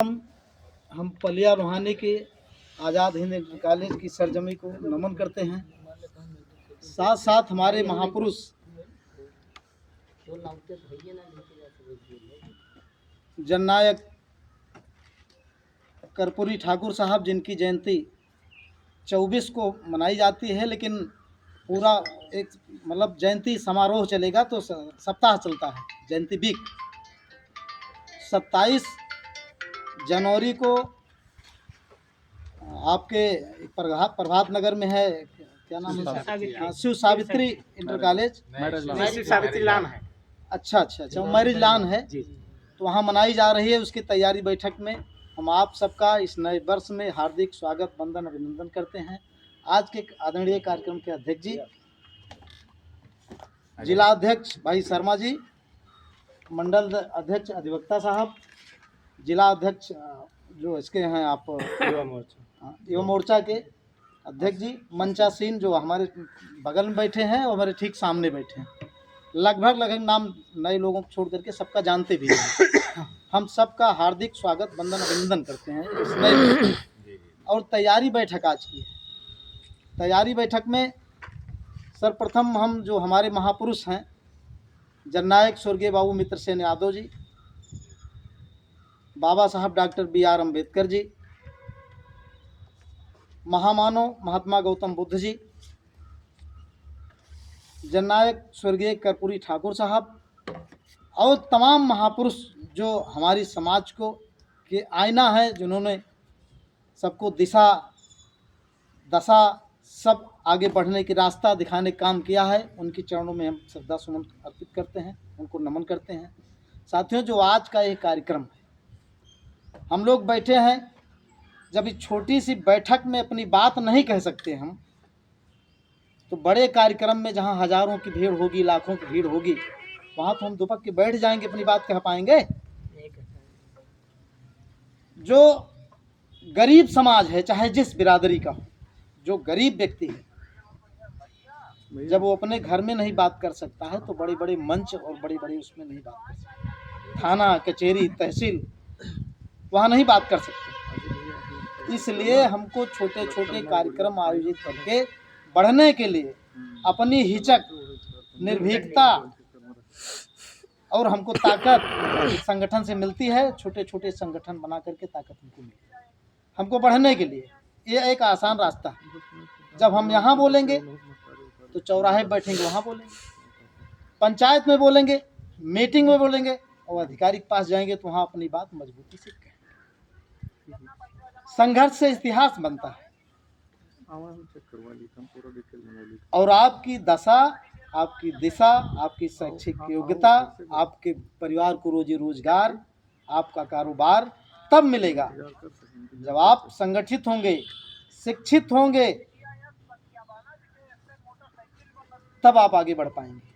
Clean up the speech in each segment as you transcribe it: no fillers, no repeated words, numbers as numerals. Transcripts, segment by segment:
हम पलिया रूहानी के आज़ाद हिंद कॉलेज की सरजमी को नमन करते हैं। साथ साथ हमारे महापुरुष जननायक कर्पूरी ठाकुर साहब, जिनकी जयंती 24 को मनाई जाती है, लेकिन पूरा एक जयंती समारोह चलेगा तो सप्ताह चलता है। जयंती वीक 27 जनवरी को आपके प्रभात नगर में है, क्या नाम है, शिव सावित्री इंटर कॉलेज, शिव सावित्री लान है। अच्छा मैरिज लान है, तो वहाँ मनाई जा रही है। उसकी तैयारी बैठक में हम आप सबका इस नए वर्ष में हार्दिक स्वागत, वंदन, अभिनंदन करते हैं। आज के आदरणीय कार्यक्रम के अध्यक्ष जी, जिला अध्यक्ष भाई शर्मा जी, मंडल अध्यक्ष अधिवक्ता साहब, जिला अध्यक्ष जो इसके हैं आप युवा मोर्चा के अध्यक्ष जी, मंचासीन जो हमारे बगल में बैठे हैं और हमारे ठीक सामने बैठे हैं, लगभग नाम नए लोगों को छोड़ करके सबका जानते भी हैं। हम सबका हार्दिक स्वागत, वंदन, अभिनंदन करते हैं इस नए। और तैयारी बैठक आज की है। तैयारी बैठक में सर्वप्रथम हम जो हमारे महापुरुष हैं, जननायक स्वर्गीय बाबू मित्र सेन यादव जी, बाबा साहब डॉक्टर BR अम्बेडकर जी, महामानव महात्मा गौतम बुद्ध जी, जननायक स्वर्गीय कर्पूरी ठाकुर साहब और तमाम महापुरुष जो हमारी समाज को के आईना है, जिन्होंने सबको दिशा दशा सब आगे बढ़ने की रास्ता दिखाने का काम किया है, उनके चरणों में हम श्रद्धा सुमन अर्पित करते हैं, उनको नमन करते हैं। साथियों, जो आज का ये कार्यक्रम है, हम लोग बैठे हैं, जब इस छोटी सी बैठक में अपनी बात नहीं कह सकते हम, तो बड़े कार्यक्रम में जहाँ हजारों की भीड़ होगी, लाखों की भीड़ होगी, वहाँ तो हम दुपक के बैठ जाएंगे, अपनी बात कह पाएंगे? जो गरीब समाज है, चाहे जिस बिरादरी का हो, जो गरीब व्यक्ति है, जब वो अपने घर में नहीं बात कर सकता है, तो बड़े बड़े मंच और बड़े बड़े उसमें नहीं बात कर सकता। थाना, कचहरी, तहसील, वहाँ नहीं बात कर सकते। इसलिए हमको छोटे छोटे कार्यक्रम आयोजित करके बढ़ने के लिए अपनी हिचक, निर्भीकता और हमको ताकत इस संगठन से मिलती है। छोटे छोटे संगठन बना करके ताकत हमको मिलती है, हमको बढ़ने के लिए। ये एक आसान रास्ता है। जब हम यहाँ बोलेंगे तो चौराहे बैठेंगे, वहाँ बोलेंगे, पंचायत में बोलेंगे, मीटिंग में बोलेंगे, और अधिकारी के पास जाएंगे तो वहाँ अपनी बात मजबूती से कहेंगे। संघर्ष से इतिहास बनता है। और आपकी दशा, आपकी दिशा, आपकी शैक्षिक योग्यता, आपके परिवार को रोजी रोजगार, आपका कारोबार तब मिलेगा जब आप संगठित होंगे, शिक्षित होंगे, तब आप आगे बढ़ पाएंगे।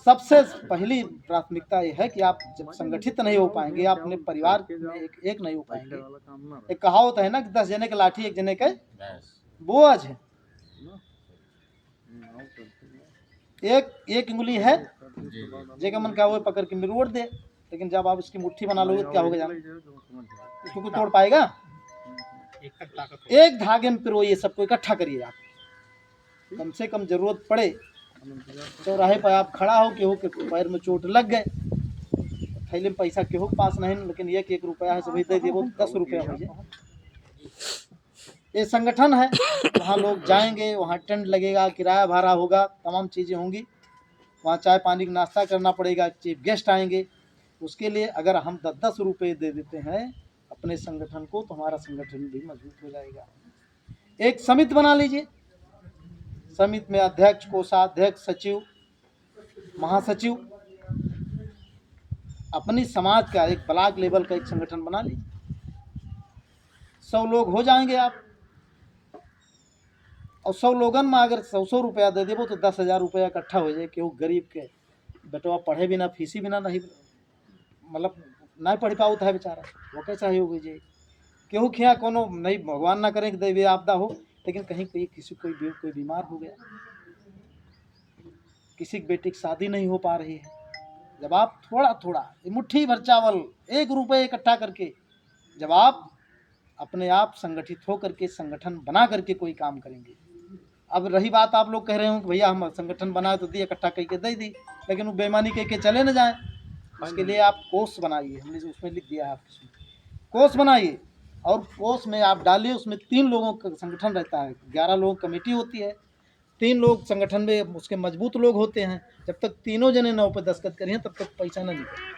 सबसे पहली प्राथमिकता यह है कि आप जब संगठित नहीं हो पाएंगे, आप अपने परिवार में एक नहीं हो पाएंगे। एक कहावत है ना कि 10 जने के लाठी, 1 जने के बोझ है। एक उंगली है जेका मन क्या वो पकड़ के मिरोड़ दे, लेकिन जब आप इसकी मुट्ठी बना लोगे तो क्या होगा जाने? इसको कोई तोड़ पाएगा? एक धागे में पिरोइए, सबको इकट्ठा करिए। आप कम से कम जरूरत पड़े चौराहे पर आप खड़ा हो, केहू के पैर में चोट लग गए, थैले में पैसा केहू के पास नहीं, लेकिन 1 रुपया है, सभी दे दिए, वो 10 रुपया हो जाए। ये संगठन है, वहाँ लोग जाएंगे, वहाँ टेंट लगेगा, किराया भाड़ा होगा, तमाम चीज़ें होंगी, वहाँ चाय पानी का नाश्ता करना पड़ेगा, चीफ गेस्ट आएंगे। उसके लिए अगर हम 10-10 रुपये दे देते हैं अपने संगठन को, तो हमारा संगठन भी मजबूत हो जाएगा। एक समिति बना लीजिए, समिति में अध्यक्ष, कोषाध्यक्ष, सचिव, महासचिव, अपनी समाज का एक ब्लॉक लेवल का एक संगठन बना लीजिए। 100 लोग हो जाएंगे आप, और 100 लोगन में अगर 100 रुपया दे देवो तो 10,000 रुपया इकट्ठा हो जाए। क्यों गरीब के बेटवा पढ़े बिना, फीसी बिना नहीं, नहीं पढ़ पाओ है बेचारा, वो कैसा ही हो जाए। केहू खिया कोनो नहीं, भगवान ना करें कि दैवीय आपदा हो, लेकिन कहीं कोई बीमार हो गया, किसी की बेटी की शादी नहीं हो पा रही है, जब आप थोड़ा थोड़ा मुट्ठी भर चावल 1 रुपये इकट्ठा करके जब आप अपने आप संगठित हो करके संगठन बना करके कोई काम करेंगे। अब रही बात, आप लोग कह रहे हो कि भैया हम संगठन बनाए तो दिए, इकट्ठा करके दे दी, लेकिन वो बेईमानी करके चले न जाएं। उसके लिए आप कोष बनाइए, हमने उसमें लिख दिया है आपको, कोष बनाइए और कोष में आप डालिए, उसमें 3 लोगों का संगठन रहता है, 11 लोगों कमेटी होती है, 3 लोग संगठन में उसके मजबूत लोग होते हैं। जब तक तीनों जने नाव पे दस्तखत करिए तब तक पैसा न निकले।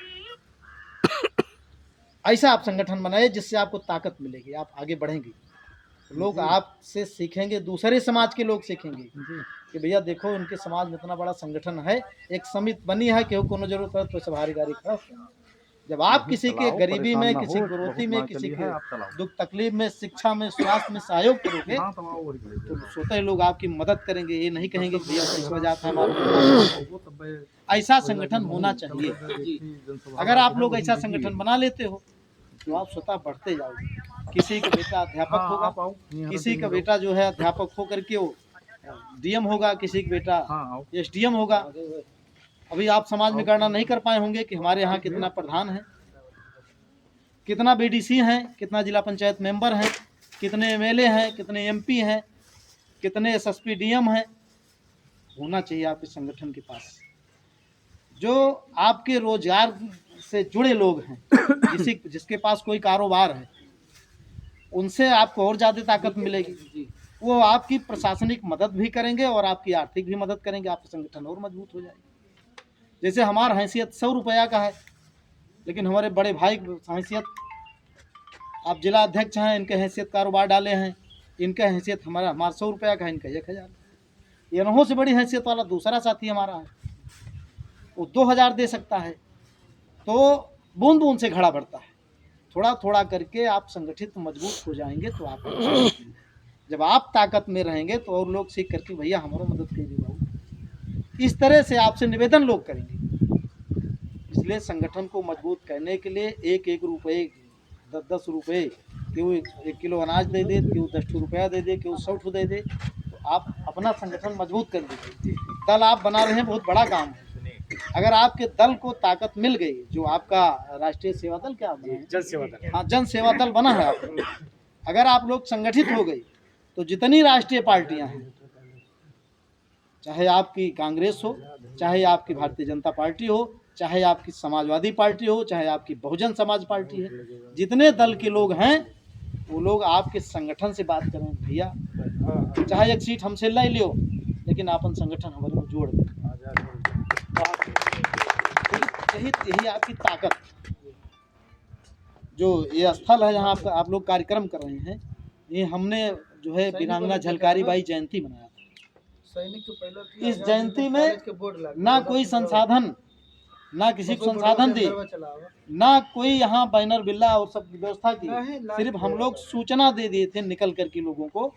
ऐसा आप संगठन बनाइए जिससे आपको ताकत मिलेगी, आप आगे बढ़ेंगे, लोग आपसे सीखेंगे, दूसरे समाज के लोग सीखेंगे कि भैया देखो उनके समाज में इतना बड़ा संगठन है, एक समिति बनी है, केहू कोनो जरूरत है तो सवारी गाड़ी खड़ा। जब आप किसी के गरीबी में, किसी ग्रोथी में, किसी के दुख तकलीफ में, शिक्षा में, स्वास्थ्य में सहयोग करोगे तो स्वतः ही लोग आपकी मदद करेंगे। ये नहीं कहेंगे कि भैया इस वजह से हमारे, ऐसा संगठन होना चाहिए। अगर आप लोग ऐसा संगठन बना लेते हो तो आप स्वतः बढ़ते जाओगे। किसी का बेटा अध्यापक होगा, किसी का बेटा जो है अध्यापक होकर के वो डीएम होगा, किसी का बेटा एसडीएम होगा। अभी आप समाज में गणना नहीं कर पाए होंगे कि हमारे यहाँ कितना प्रधान है, कितना बीडीसी हैं, कितना जिला पंचायत मेंबर हैं, कितने एमएलए हैं, कितने एमपी हैं, कितने एसएसपी डीएम हैं। होना चाहिए आपके संगठन के पास जो आपके रोजगार से जुड़े लोग हैं, जिसके पास कोई कारोबार है, उनसे आपको और ज़्यादा ताकत मिलेगी। वो आपकी प्रशासनिक मदद भी करेंगे और आपकी आर्थिक भी मदद करेंगे, आपका संगठन और मजबूत हो जाएगा। जैसे हमारा हैसियत 100 रुपया का है, लेकिन हमारे बड़े भाई हैसियत, आप जिला अध्यक्ष हैं, इनके हैसियत कारोबार डाले हैं, इनका हैसियत हमारा 100 रुपया का है, इनका 1000। इन्हों से बड़ी हैसियत वाला दूसरा साथी हमारा है, वो 2000 दे सकता है। तो बूंद बूंद से घड़ा बढ़ता है, थोड़ा थोड़ा करके आप संगठित मजबूत हो जाएंगे तो आप जब आप ताकत में रहेंगे तो और लोग सीख करके भैया हमारा मदद कीजिए बाबू, इस तरह से आपसे निवेदन लोग करेंगे। इसलिए संगठन को मजबूत करने के लिए 1-1 रुपये, 10-10 रुपये, क्यों 1 किलो अनाज दे दे, क्यों 10 रुपया दे दे, क्यों 100 दे दे, तो आप अपना संगठन मजबूत कर दीजिए। दल आप बना रहे हैं, बहुत बड़ा काम है। अगर आपके दल को ताकत मिल गई, जो आपका राष्ट्रीय सेवा दल क्या बना है, जन सेवा दल, हाँ जन सेवा दल बना है आप, अगर आप लोग संगठित हो गई तो जितनी राष्ट्रीय पार्टियां हैं, चाहे आपकी कांग्रेस हो, चाहे आपकी भारतीय जनता पार्टी हो, चाहे आपकी समाजवादी पार्टी हो, चाहे आपकी बहुजन समाज पार्टी है, जितने दल के लोग हैं वो लोग आपके संगठन से बात करें, भैया चाहे एक सीट हमसे ले लियो, लेकिन अपन संगठन हमारे को जोड़ दे। यही आपकी ताकत। जो ये स्थल है जहाँ आप लोग कार्यक्रम कर रहे हैं, ये हमने जो है वीरांगना झलकारी बाई जयंती मनाया था। इस जयंती में ना कोई संसाधन, ना किसी को संसाधन दी, ना कोई यहाँ बैनर बिल्ला और सब व्यवस्था की, सिर्फ हम लोग सूचना दे दिए थे निकल करके लोगों को।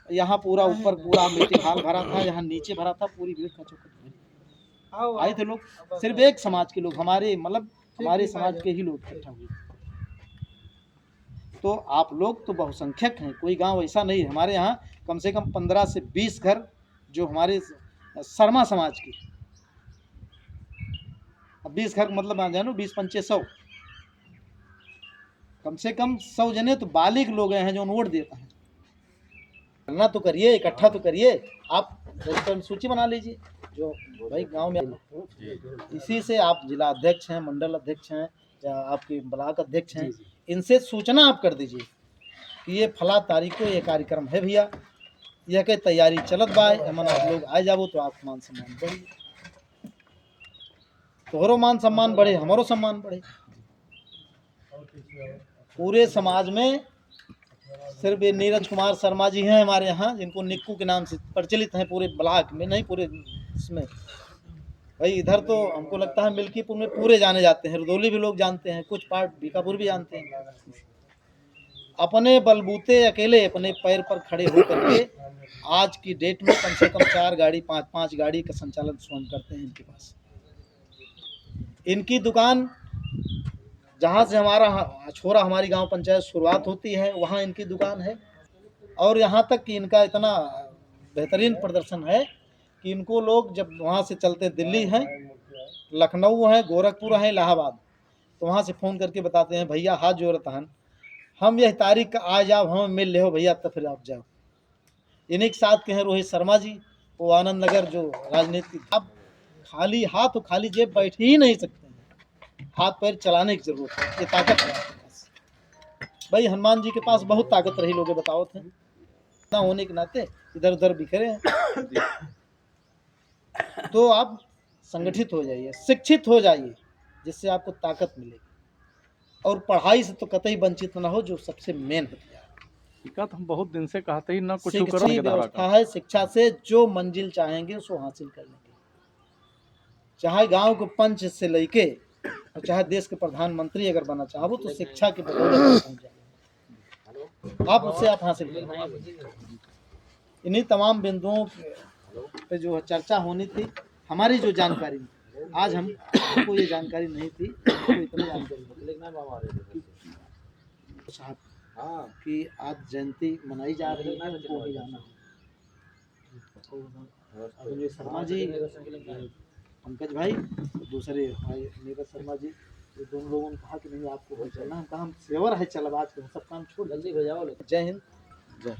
यहाँ पूरा ऊपर पूरा मीटिंग हॉल भरा था, यहाँ नीचे भरा था, पूरी भीड़ का चौकट आए थे लोग, सिर्फ एक समाज के लोग, हमारे मतलब हमारे समाज के ही लोग इकट्ठा हुए। तो आप लोग तो बहुसंख्यक हैं, कोई गांव ऐसा नहीं है। हमारे यहाँ कम से कम 15 से 20 घर जो हमारे शर्मा समाज की, अब 20 घर मतलब आ जानो 20-25 100, कम से कम 100 जने तो बालिग लोग हैं जो वोट देता है। करना तो करिए, इकट्ठा तो करिए, आप सूची बना लीजिए जो भाई गांव में, इसी से आप जिला अध्यक्ष हैं, मंडल अध्यक्ष हैं, या आपके ब्लॉक अध्यक्ष हैं, इनसे सूचना आप कर दीजिए कि ये फला तारीख को ये कार्यक्रम है भैया, यह के तैयारी चलत बा, एमन आप लोग आ जाओ तो आप मान सम्मान बढ़े, तोहरो मान सम्मान बढ़े, हमारो सम्मान बढ़े। पूरे समाज में सिर्फ ये नीरज कुमार शर्मा जी हैं हमारे यहाँ, जिनको निक्कू के नाम से प्रचलित हैं पूरे ब्लॉक में, नहीं पूरे इसमें। भाई इधर तो हमको लगता है मिल्कीपुर में पूरे जाने जाते हैं, रुदौली भी लोग जानते हैं, कुछ पार्ट बीकापुर भी जानते हैं। अपने बलबूते अकेले अपने पैर पर खड़े होकर के आज की डेट में कम से कम 4 गाड़ी 5-5 गाड़ी का संचालन स्वयं करते हैं इनके पास। इनकी दुकान जहाँ से हमारा छोरा हमारी गांव पंचायत शुरुआत होती है, वहाँ इनकी दुकान है। और यहाँ तक कि इनका इतना बेहतरीन प्रदर्शन है कि इनको लोग जब वहाँ से चलते दिल्ली हैं, लखनऊ है, गोरखपुर है, इलाहाबाद, तो वहाँ से फ़ोन करके बताते हैं भैया हाथ जोड़ता है हम यह तारीख का आज आप हमें मिल ले हो भैया, तब फिर आप जाओ। इन्हीं के साथ के हैं रोहित शर्मा जी, वो आनंद नगर जो राजनीति, आप खाली हाथ और खाली जेब बैठ ही नहीं सकते हैं, हाथ पैर चलाने की जरूरत है, ये ताकत है आपके पास। भाई हनुमान जी के पास बहुत ताकत रही, लोग बताओ थे ना, होने के नाते इधर उधर बिखरे हैं। तो आप संगठित हो जाइए, शिक्षित हो जाइए, जिससे आपको ताकत मिलेगी, और पढ़ाई से तो कतई वंचित ना हो, जो सबसे मेन हथियार। तो हम बहुत दिन से कहते ही ना कुछ शिक्षा करो व्यवस्था है, शिक्षा से जो मंजिल चाहेंगे उसको हासिल कर लेंगे। चाहे गांव को पंच से लेके और चाहे देश के प्रधानमंत्री अगर बना चाहो तो शिक्षा के बदौलत पहुंच जाएंगे, आप उससे आप हासिल करेंगे। इन्हीं तमाम बिंदुओं पे जो चर्चा होनी थी, हमारी जो जानकारी, आज हमको ये जानकारी नहीं थी, तो इतनी जानकारी साहब कि आज जयंती मनाई जा रही है, उनको भी जाना है। शर्मा जी, पंकज भाई, दूसरे भाई नीरज शर्मा जी, ये दोनों लोगों ने कहा कि नहीं आपको भी चलना, हम कहा हम सेवर है, चल आज के सब काम छोड़ जल्दी हो जाओ। जय हिंद, जय।